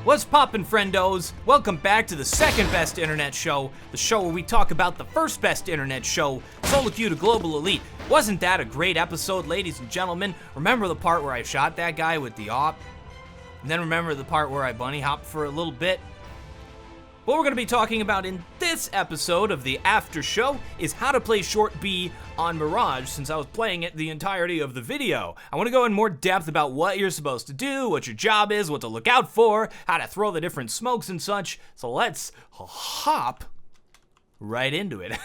What's poppin', friendos? Welcome back to the second best internet show, the show where we talk about the first best internet show, SoloQ to Global Elite. Wasn't that a great episode, ladies and gentlemen? Remember the part where I shot that guy with the op? And then remember the part where I bunny hopped for a little bit? What we're going to be talking about in this episode of the after show is how to play short B on Mirage, since I was playing it the entirety of the video. I want to go in more depth about what you're supposed to do, what your job is, what to look out for, how to throw the different smokes and such. So let's hop right into it.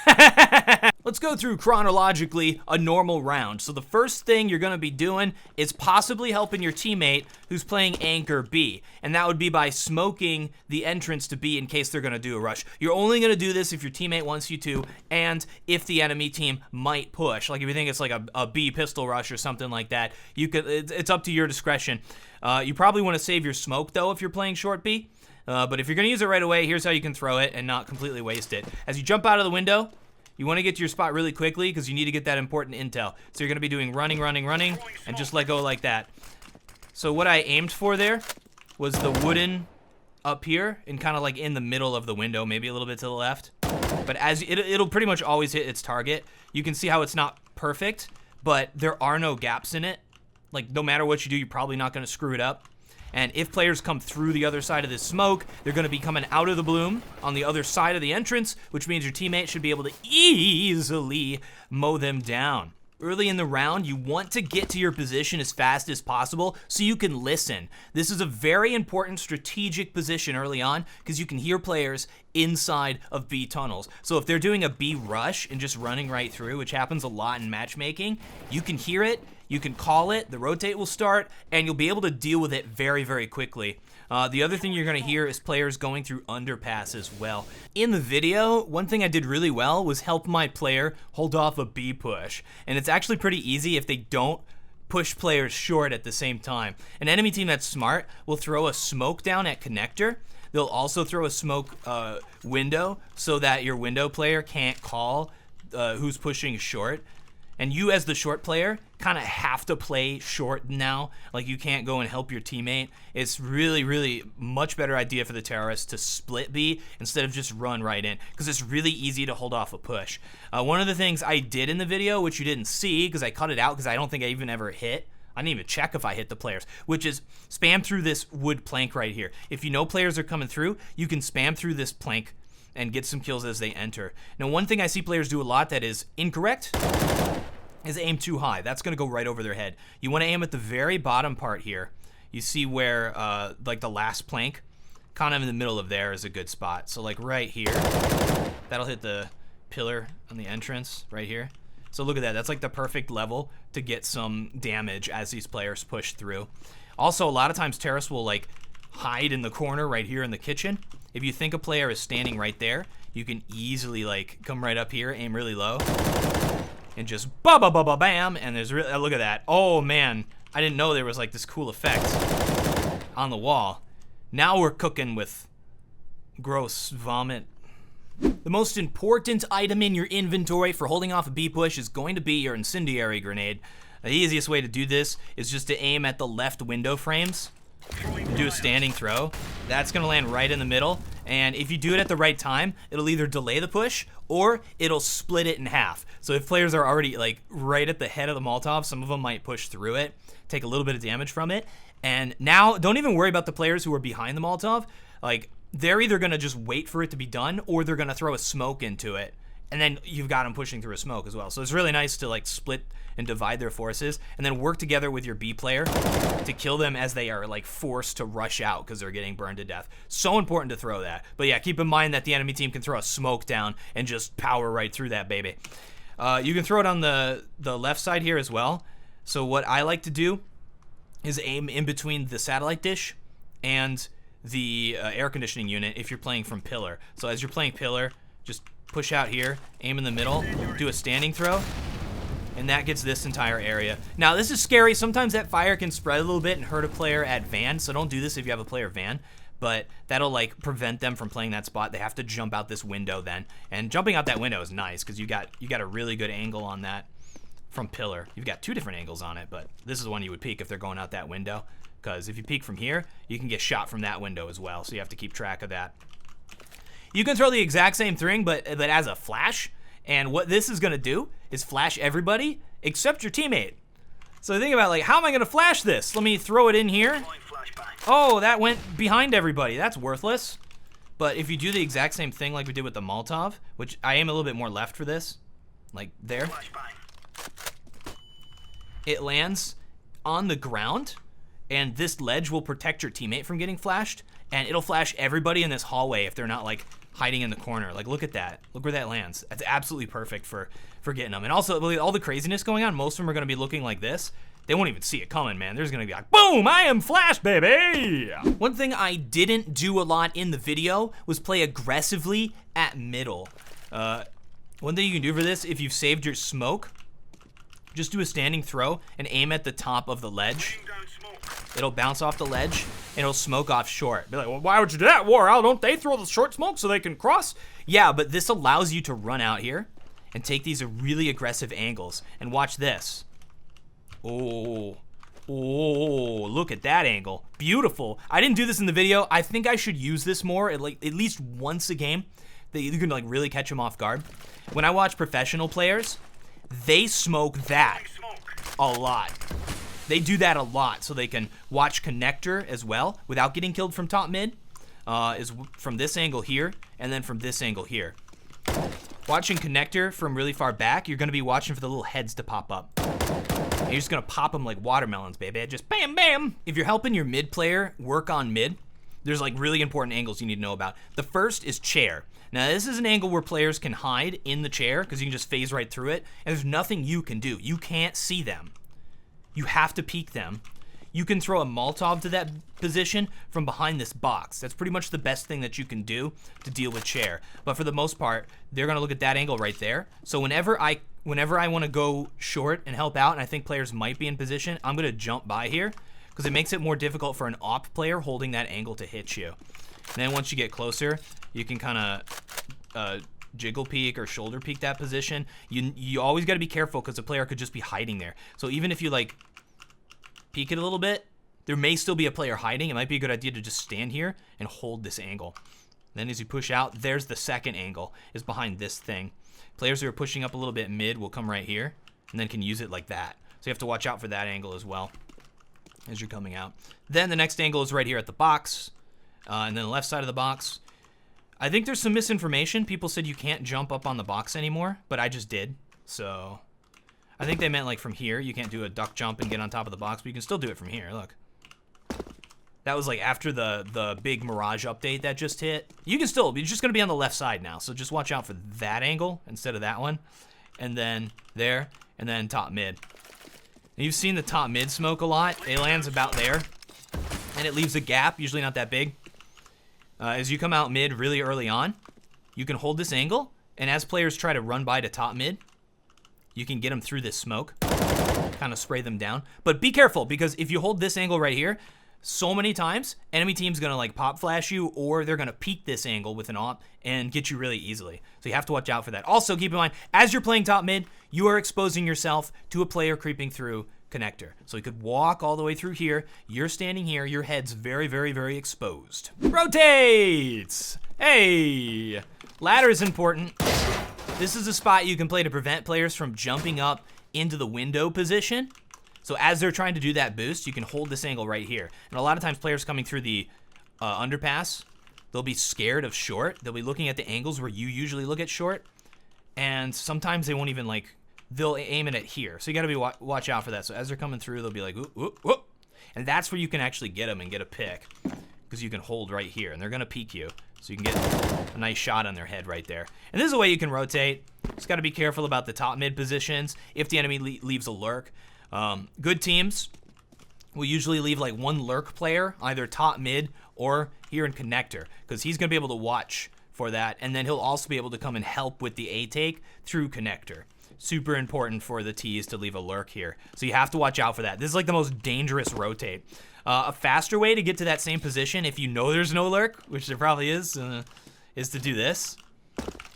Let's go through chronologically a normal round. So the first thing you're gonna be doing is possibly helping your teammate who's playing anchor B, and that would be by smoking the entrance to B in case they're gonna do a rush. You're only gonna do this if your teammate wants you to, and if the enemy team might push. Like if you think it's like a B pistol rush or something like that, you could. It's up to your discretion. You probably want to save your smoke though if you're playing short B. But if you're gonna use it right away, here's how you can throw it and not completely waste it. As you jump out of the window, you want to get to your spot really quickly because you need to get that important intel. So you're gonna be doing running, and just let go like that. So what I aimed for there was the wooden up here and kind of like in the middle of the window, maybe a little bit to the left. But as it'll pretty much always hit its target. You can see how it's not perfect, but there are no gaps in it. Like no matter what you do, you're probably not gonna screw it up. And if players come through the other side of this smoke, they're gonna be coming out of the bloom on the other side of the entrance, which means your teammate should be able to easily mow them down. Early in the round, you want to get to your position as fast as possible so you can listen. This is a very important strategic position early on because you can hear players inside of B tunnels. So if they're doing a B rush and just running right through, which happens a lot in matchmaking, you can hear it, you can call it, the rotate will start, and you'll be able to deal with it very, very quickly. The other thing you're gonna hear is players going through underpass as well. In the video, one thing I did really well was help my player hold off a B push. And it's actually pretty easy if they don't push players short at the same time. An enemy team that's smart will throw a smoke down at connector. They'll also throw a smoke window so that your window player can't call who's pushing short. And you as the short player kind of have to play short now. Like you can't go and help your teammate. It's really, really much better idea for the terrorists to split B instead of just run right in, because it's really easy to hold off a push. One of the things I did in the video, which you didn't see because I cut it out because I don't think I even ever hit, I didn't even check if I hit the players, which is spam through this wood plank right here. If you know players are coming through, you can spam through this plank and get some kills as they enter. Now, one thing I see players do a lot that is incorrect is aim too high. That's gonna go right over their head. You wanna aim at the very bottom part here. You see where, like the last plank, kind of in the middle of there is a good spot. So like right here, that'll hit the pillar on the entrance right here. So look at that, that's like the perfect level to get some damage as these players push through. Also, a lot of times terrorists will like hide in the corner right here in the kitchen. If you think a player is standing right there, you can easily like come right up here, aim really low, and just bam, and there's really, look at that. Oh man, I didn't know there was like this cool effect on the wall. Now we're cooking with gross vomit. The most important item in your inventory for holding off a B push is going to be your incendiary grenade. The easiest way to do this is just to aim at the left window frames and do a standing throw. That's gonna land right in the middle, and if you do it at the right time, it'll either delay the push or it'll split it in half. So if players are already like right at the head of the Molotov, some of them might push through it, take a little bit of damage from it, and now don't even worry about the players who are behind the Molotov. Like they're either gonna just wait for it to be done or they're gonna throw a smoke into it, and then you've got them pushing through a smoke as well. So it's really nice to like split and divide their forces and then work together with your B player to kill them as they are like forced to rush out because they're getting burned to death. So important to throw that. But yeah, keep in mind that the enemy team can throw a smoke down and just power right through that baby. You can throw it on the left side here as well. So what I like to do is aim in between the satellite dish and the air conditioning unit if you're playing from pillar. So as you're playing pillar, just push out here, aim in the middle, do a standing throw, and that gets this entire area. Now this is scary. Sometimes that fire can spread a little bit and hurt a player at van, so don't do this if you have a player van, but that'll like prevent them from playing that spot. They have to jump out this window then, and jumping out that window is nice because you got a really good angle on that from pillar. You've got two different angles on it, but this is the one you would peek if they're going out that window. because if you peek from here, you can get shot from that window as well, so you have to keep track of that. You can throw the exact same thing, but as a flash, and what this is gonna do is flash everybody except your teammate. So think about, like, how am I gonna flash this? Let me throw it in here. Oh, that went behind everybody. That's worthless. But if you do the exact same thing like we did with the Molotov, which I aim a little bit more left for this, like there, it lands on the ground, and this ledge will protect your teammate from getting flashed, and it'll flash everybody in this hallway if they're not, like, hiding in the corner. Like, look at that. Look where that lands. That's absolutely perfect for getting them. And also, with all the craziness going on, most of them are going to be looking like this. They won't even see it coming, man. There's gonna be like, boom, I am Flash, baby! One thing I didn't do a lot in the video was play aggressively at middle. One thing you can do for this, if you've saved your smoke, just do a standing throw and aim at the top of the ledge. It'll bounce off the ledge and it'll smoke off short. Be like, well, why would you do that, TheWarOwl? Don't they throw the short smoke so they can cross? Yeah, but this allows you to run out here and take these really aggressive angles. And watch this. Oh, look at that angle. Beautiful. I didn't do this in the video. I think I should use this more at least once a game. That you can like really catch them off guard. When I watch professional players, they smoke that a lot. They do that a lot so they can watch connector as well without getting killed from top mid. Is from this angle here and then from this angle here. Watching connector from really far back, you're gonna be watching for the little heads to pop up. And you're just gonna pop them like watermelons, baby. Just bam, bam. If you're helping your mid player work on mid, there's like really important angles you need to know about. The first is chair. Now this is an angle where players can hide in the chair because you can just phase right through it, and there's nothing you can do. You can't see them. You have to peek them. You can throw a Molotov to that position from behind this box. That's pretty much the best thing that you can do to deal with chair. But for the most part, they're gonna look at that angle right there. So whenever I wanna go short and help out, and I think players might be in position, I'm gonna jump by here because it makes it more difficult for an op player holding that angle to hit you. And then once you get closer, you can kinda jiggle peek or shoulder peek that position. You always gotta be careful because the player could just be hiding there. So even if you like peek it a little bit, there may still be a player hiding. It might be a good idea to just stand here and hold this angle. Then as you push out, there's the second angle, is behind this thing. Players who are pushing up a little bit mid will come right here and then can use it like that. So you have to watch out for that angle as well as you're coming out. Then the next angle is right here at the box, and then the left side of the box. I think there's some misinformation. People said you can't jump up on the box anymore, but I just did. So I think they meant like from here. You can't do a duck jump and get on top of the box, but you can still do it from here. Look. That was like after the big Mirage update that just hit. You can still, you're just gonna be on the left side now. So just watch out for that angle instead of that one. And then there, and then top mid. And you've seen the top mid smoke a lot. It lands about there. And it leaves a gap, usually not that big. As you come out mid really early on, you can hold this angle. And as players try to run by to top mid, you can get them through this smoke. Kind of spray them down. But be careful, because if you hold this angle right here, so many times, enemy team's gonna like pop flash you, or they're gonna peek this angle with an op and get you really easily. So you have to watch out for that. Also, keep in mind, as you're playing top mid, you are exposing yourself to a player creeping through connector. So you could walk all the way through here, you're standing here, your head's very, very, very exposed. Rotates! Hey! Ladder is important. This is a spot you can play to prevent players from jumping up into the window position. So as they're trying to do that boost, you can hold this angle right here. And a lot of times players coming through the underpass, they'll be scared of short. They'll be looking at the angles where you usually look at short. And sometimes they won't even like, they'll aim it at here. So you gotta be watch out for that. So as they're coming through, they'll be like, whoop, whoop, whoop. And that's where you can actually get them and get a pick. Because you can hold right here and they're gonna peek you. So you can get a nice shot on their head right there. And this is a way you can rotate. Just gotta be careful about the top mid positions if the enemy leaves a lurk. Good teams will usually leave like one lurk player, either top mid or here in connector, because he's gonna be able to watch for that, and then he'll also be able to come and help with the A take through connector. Super important for the T's to leave a lurk here. So you have to watch out for that. This is like the most dangerous rotate. A faster way to get to that same position, if you know there's no lurk, which there probably is to do this.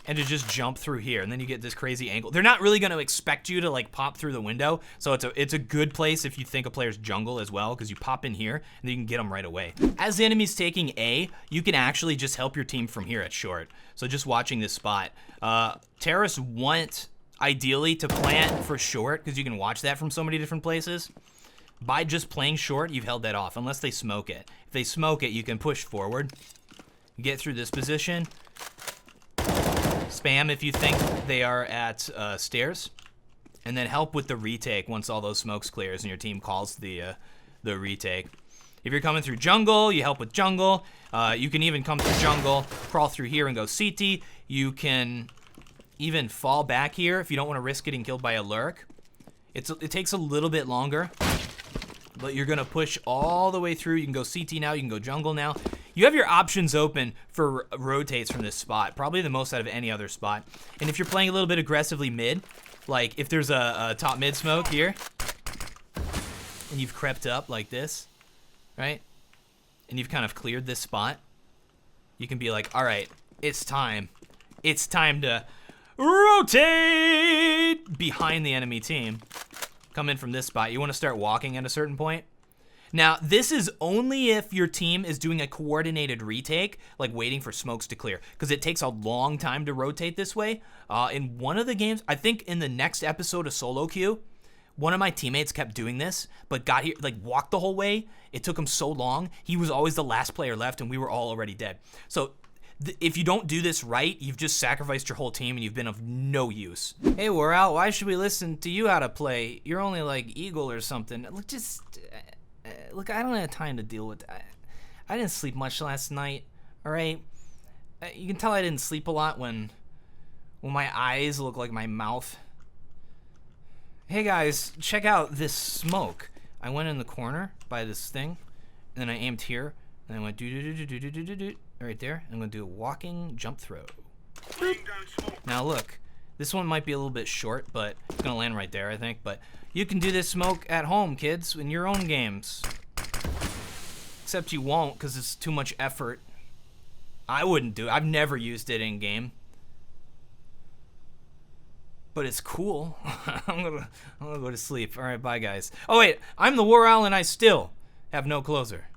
and to just jump through here, and then you get this crazy angle. They're not really going to expect you to like pop through the window, so it's a good place if you think a player's jungle as well, because you pop in here and then you can get them right away. As the enemy's taking A, you can actually just help your team from here at short. So just watching this spot, terrorists want ideally to plant for short, because you can watch that from so many different places. By just playing short, you've held that off, unless they smoke it. If they smoke it, you can push forward, get through this position, spam if you think they are at stairs, and then help with the retake once all those smokes clears and your team calls the retake. If you're coming through jungle, you help with jungle. You can even come through jungle, crawl through here and go CT. You can even fall back here if you don't want to risk getting killed by a lurk. It takes a little bit longer, but you're gonna push all the way through. You can go CT now, you can go jungle now. You have your options open for rotates from this spot, probably the most out of any other spot. And if you're playing a little bit aggressively mid, like if there's a top mid smoke here, and you've crept up like this, right? And you've kind of cleared this spot, you can be like, all right, it's time. It's time to rotate behind the enemy team. Come in from this spot. You want to start walking at a certain point. Now, this is only if your team is doing a coordinated retake, like waiting for smokes to clear, because it takes a long time to rotate this way. In one of the games, I think in the next episode of SoloQ, one of my teammates kept doing this, but got here, like walked the whole way. It took him so long. He was always the last player left, and we were all already dead. So if you don't do this right, you've just sacrificed your whole team and you've been of no use. Hey, TheWarOwl, why should we listen to you how to play? You're only like Eagle or something. Look, look, I don't have time to deal with that. I didn't sleep much last night, all right? You can tell I didn't sleep a lot when my eyes look like my mouth. Hey guys, check out this smoke. I went in the corner by this thing, and then I aimed here, and I went do right there. I'm gonna do a walking jump throw. Boop. Now look, this one might be a little bit short, but it's gonna land right there, I think. But you can do this smoke at home, kids, in your own games. Except you won't, because it's too much effort. I wouldn't do it. I've never used it in game. But it's cool. I'm gonna go to sleep. All right, bye guys. Oh wait, I'm TheWarOwl and I still have no closer.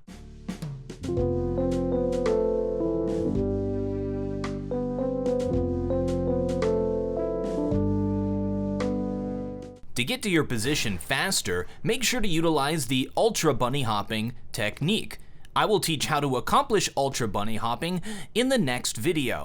To get to your position faster, make sure to utilize the ultra bunny hopping technique. I will teach how to accomplish ultra bunny hopping in the next video.